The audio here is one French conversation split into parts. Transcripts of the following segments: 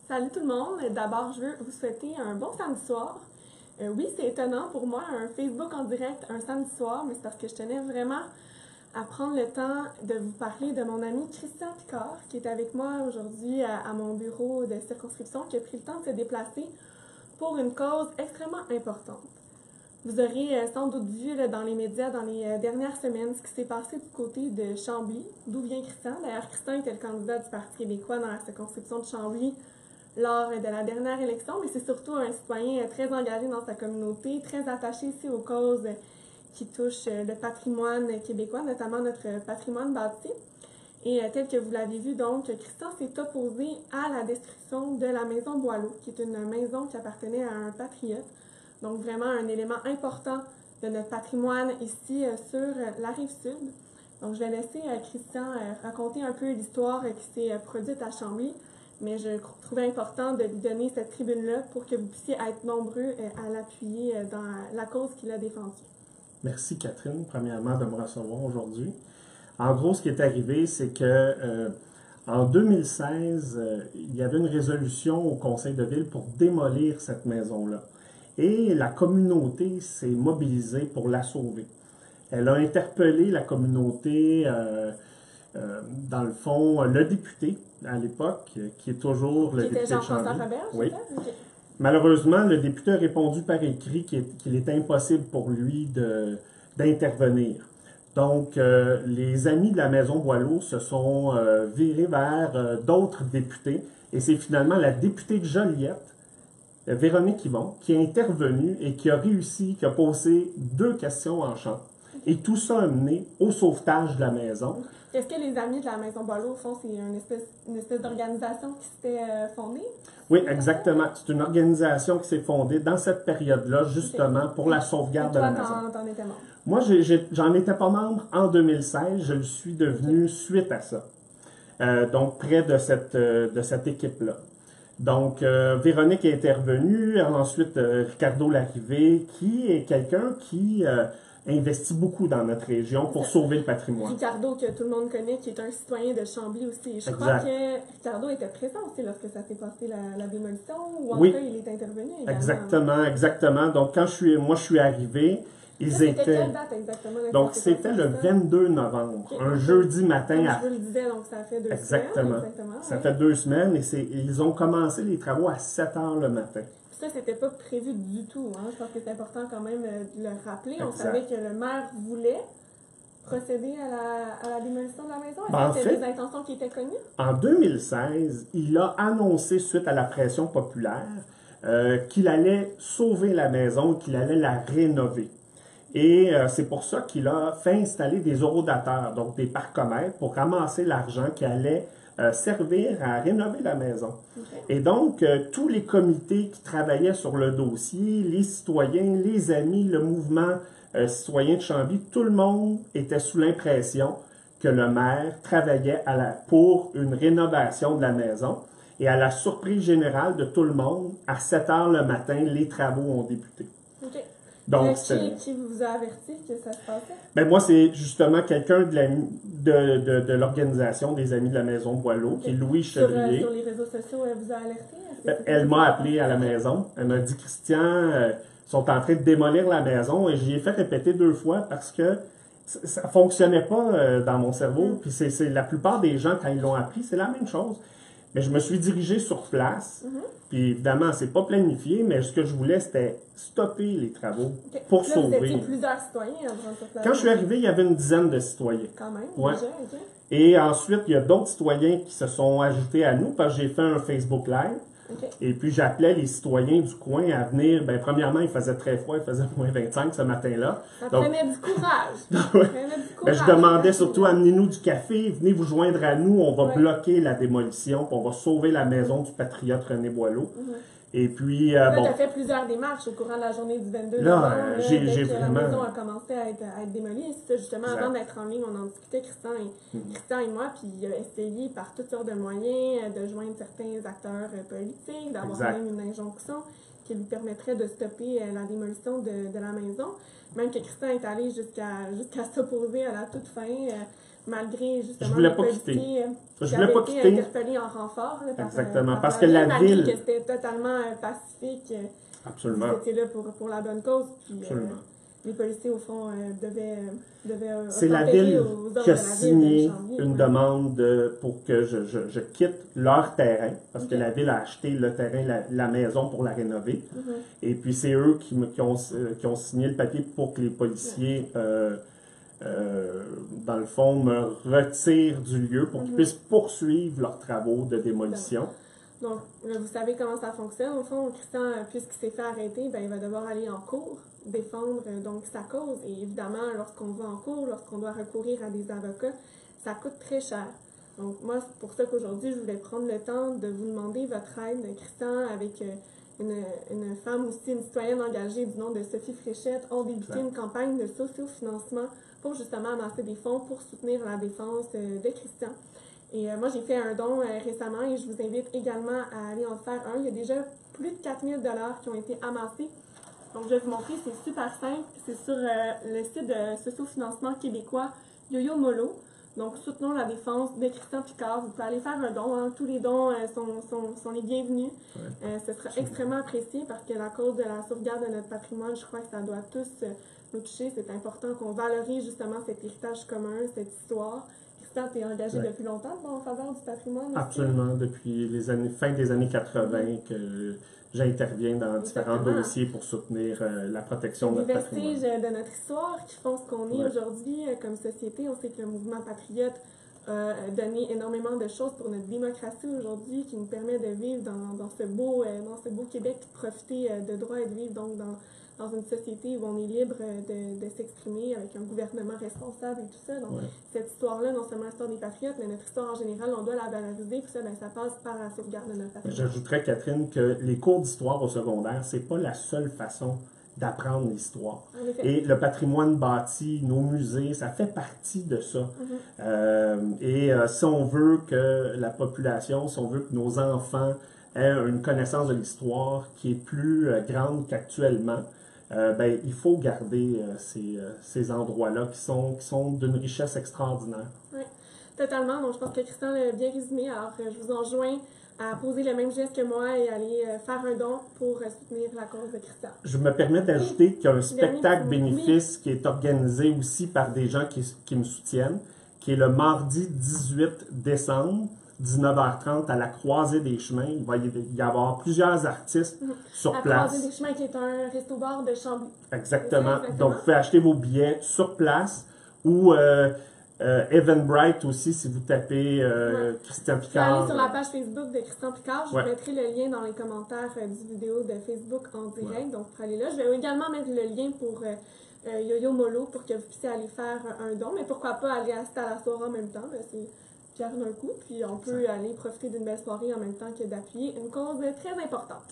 Salut tout le monde. D'abord, je veux vous souhaiter un bon samedi soir. Oui, c'est étonnant pour moi, un Facebook en direct un samedi soir, mais c'est parce que je tenais vraiment à prendre le temps de vous parler de mon ami Christian Picard, qui est avec moi aujourd'hui à mon bureau de circonscription, qui a pris le temps de se déplacer pour une cause extrêmement importante. Vous aurez sans doute vu dans les médias dans les dernières semaines ce qui s'est passé du côté de Chambly, d'où vient Christian. D'ailleurs, Christian était le candidat du Parti québécois dans la circonscription de Chambly lors de la dernière élection, mais c'est surtout un citoyen très engagé dans sa communauté, très attaché ici aux causes qui touchent le patrimoine québécois, notamment notre patrimoine bâti. Et tel que vous l'avez vu, donc, Christian s'est opposé à la destruction de la maison Boileau, qui est une maison qui appartenait à un patriote. Donc, vraiment un élément important de notre patrimoine ici sur la Rive-Sud. Donc, je vais laisser Christian raconter un peu l'histoire qui s'est produite à Chambly, mais je trouvais important de lui donner cette tribune-là pour que vous puissiez être nombreux à l'appuyer dans la cause qu'il a défendue. Merci Catherine, premièrement, de me recevoir aujourd'hui. En gros, ce qui est arrivé, c'est que en 2016, il y avait une résolution au Conseil de ville pour démolir cette maison-là. Et la communauté s'est mobilisée pour la sauver. Elle a interpellé la communauté, dans le fond, le député à l'époque, qui est toujours le député de Chambly. Oui. Okay. Malheureusement, le député a répondu par écrit qu'il est impossible pour lui d'intervenir. Donc, les amis de la maison Boileau se sont virés vers d'autres députés, et c'est finalement la députée de Joliette, Véronique Yvon, qui est intervenue et qui a réussi, qui a posé 2 questions en champ. Et tout ça a mené au sauvetage de la maison. Est-ce que les amis de la maison Boileau, au fond, c'est une espèce d'organisation qui s'était fondée? Oui, exactement. C'est une organisation qui s'est fondée dans cette période-là, justement, pour la sauvegarde de la maison. T'en étais membre? Moi, j'en étais pas membre en 2016. Je le suis devenu suite à ça. Donc, près de cette équipe-là. Donc, Véronique est intervenue. Ensuite, Ricardo Larrivé, qui est quelqu'un qui investit beaucoup dans notre région pour sauver le patrimoine. Ricardo, que tout le monde connaît, qui est un citoyen de Chambly aussi. Je crois que Ricardo était présent aussi lorsque ça s'est passé la démolition, ou en tout cas, il est intervenu également. Exactement. Donc, quand moi je suis arrivé, ils étaient... C'était quelle date exactement? Donc, c'était le 22 novembre, un jeudi matin. Comme je vous le disais, donc ça fait 2 semaines. Exactement. Ça fait 2 semaines, et ils ont commencé les travaux à 7 heures le matin. Ça, c'était pas prévu du tout. Hein? Je pense que c'est important quand même de le rappeler. On savait que le maire voulait procéder à la démolition de la maison. Est-ce que c'était des intentions qui étaient connues? En 2016, il a annoncé, suite à la pression populaire, qu'il allait sauver la maison, qu'il allait la rénover. Et c'est pour ça qu'il a fait installer des horodateurs, donc des parcomètres, pour ramasser l'argent qui allait servir à rénover la maison. Okay. Et donc, tous les comités qui travaillaient sur le dossier, les citoyens, les amis, le mouvement citoyen de Chambly, tout le monde était sous l'impression que le maire travaillait pour une rénovation de la maison. Et à la surprise générale de tout le monde, à 7 heures le matin, les travaux ont débuté. Okay. Donc, qui vous a averti que ça se passait? Ben moi, c'est justement quelqu'un de l'organisation des Amis de la Maison Boileau, qui est Louis Chevrier. Sur les réseaux sociaux, elle vous a alerté? Elle m'a appelé à la maison. Elle m'a dit, Christian, ils sont en train de démolir la maison, et j'y ai fait répéter 2 fois parce que ça fonctionnait pas dans mon cerveau. Puis c'est la plupart des gens, quand ils l'ont appris, c'est la même chose. Mais je me suis dirigé sur place. Puis évidemment, c'est pas planifié, mais ce que je voulais, c'était stopper les travaux pour sauver. Vous étiez plusieurs citoyens sur place. Quand je suis arrivé, il y avait une dizaine de citoyens. Quand même, ouais. Déjà, okay. Et ensuite, il y a d'autres citoyens qui se sont ajoutés à nous parce que j'ai fait un Facebook Live. Okay. Et puis, j'appelais les citoyens du coin à venir. Ben, premièrement, il faisait très froid, il faisait moins 25 ce matin-là. Ça prenait du courage. Ben, je demandais surtout, amenez-nous du café, venez vous joindre à nous, on va bloquer la démolition, puis on va sauver la maison du patriote René Boileau. Et puis, tu as fait plusieurs démarches au courant de la journée du 22 novembre. J'ai vraiment... La maison a commencé à être démolie. C'est ça, justement, avant d'être en ligne, on en discutait, Christian et moi, puis il a essayé par toutes sortes de moyens de joindre certains acteurs politiques, d'avoir même une injonction qui lui permettrait de stopper la démolition de la maison. Même que Christian est allé jusqu'à s'opposer à la toute fin. malgré justement Je voulais les pas policiers Je qui voulais avaient pas été quitter. interpellés en renfort là, Exactement, par parce que la malgré ville... que c'était totalement pacifique. Absolument. Vous étiez là pour la bonne cause. Puis, Absolument. les policiers, au fond, devaient C'est la obtempérer ville aux ordres qui a de la ville de signé janvier. une demande pour que je quitte leur terrain, parce que la ville a acheté le terrain, la maison pour la rénover. Et puis c'est eux qui ont signé le papier pour que les policiers, dans le fond, me retirent du lieu pour qu'ils puissent poursuivre leurs travaux de démolition. Donc, là, vous savez comment ça fonctionne. Au fond, Christian, puisqu'il s'est fait arrêter, ben, il va devoir aller en cours, défendre donc sa cause. Et évidemment, lorsqu'on va en cours, lorsqu'on doit recourir à des avocats, ça coûte très cher. Donc, moi, c'est pour ça qu'aujourd'hui, je voulais prendre le temps de vous demander votre aide, Christian, avec une femme aussi, une citoyenne engagée du nom de Sophie Fréchette, ont débuté une campagne de sociofinancement pour justement amasser des fonds pour soutenir la défense de Christian. Et moi, j'ai fait un don récemment et je vous invite également à aller en faire un. Il y a déjà plus de 4 000 $ qui ont été amassés. Donc, je vais vous montrer, c'est super simple. C'est sur le site de sociofinancement québécois Yo-Yo Molo. Donc, soutenons la défense de Christian Picard. Vous pouvez aller faire un don. Hein. Tous les dons sont les bienvenus. Ce sera extrêmement apprécié parce que la cause de la sauvegarde de notre patrimoine, je crois que ça doit tous nous toucher. C'est important qu'on valorise justement cet héritage commun, cette histoire. Christian, tu es engagé depuis longtemps en faveur du patrimoine? Absolument, depuis fin des années 80 que j'interviens dans différents dossiers pour soutenir la protection de notre patrimoine. Les vestiges de notre histoire qui font ce qu'on est aujourd'hui comme société. On sait que le mouvement patriote a donné énormément de choses pour notre démocratie aujourd'hui, qui nous permet de vivre dans ce beau Québec, de profiter de droits et de vivre donc dans une société où on est libre de s'exprimer avec un gouvernement responsable et tout ça. Donc, cette histoire-là, non seulement l'histoire des patriotes, mais notre histoire en général, on doit la valoriser. Puis ça, ben, ça passe par la sauvegarde de notre patrimoine. J'ajouterais, Catherine, que les cours d'histoire au secondaire, c'est pas la seule façon d'apprendre l'histoire. Et le patrimoine bâti, nos musées, ça fait partie de ça. Si on veut que la population, si on veut que nos enfants aient une connaissance de l'histoire qui est plus grande qu'actuellement, il faut garder ces endroits-là qui sont d'une richesse extraordinaire. Oui, totalement. Donc, je pense que Christian l'a bien résumé. Alors, je vous enjoins à poser le même geste que moi et aller faire un don pour soutenir la cause de Christian. Je me permets d'ajouter qu'il y a un spectacle bénéfice qui est organisé aussi par des gens qui me soutiennent, qui est le mardi 18 décembre, 19h30 à la Croisée des Chemins. Il va y avoir plusieurs artistes sur place. La Croisée des Chemins qui est un resto-bar de Chambly. Exactement. Donc, vous pouvez acheter vos billets sur place ou Eventbrite aussi, si vous tapez Christian Picard. Allez sur la page Facebook de Christian Picard. Je vous mettrai le lien dans les commentaires du vidéo de Facebook en direct. Donc, pour aller là. Je vais également mettre le lien pour Yo-Yo Molo pour que vous puissiez aller faire un don. Mais pourquoi pas aller assister à la soirée en même temps? C'est pierre d'un coup. Puis, on peut aller profiter d'une belle soirée en même temps que d'appuyer une cause très importante.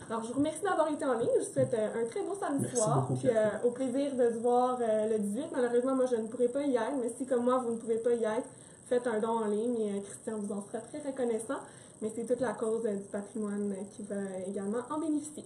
Alors, je vous remercie d'avoir été en ligne. Je vous souhaite un très beau samedi soir. Puis, au plaisir de se voir le 18. Malheureusement, moi, je ne pourrai pas y être. Mais si, comme moi, vous ne pouvez pas y être, faites un don en ligne et Christian vous en sera très reconnaissant. Mais c'est toute la cause du patrimoine qui va également en bénéficier.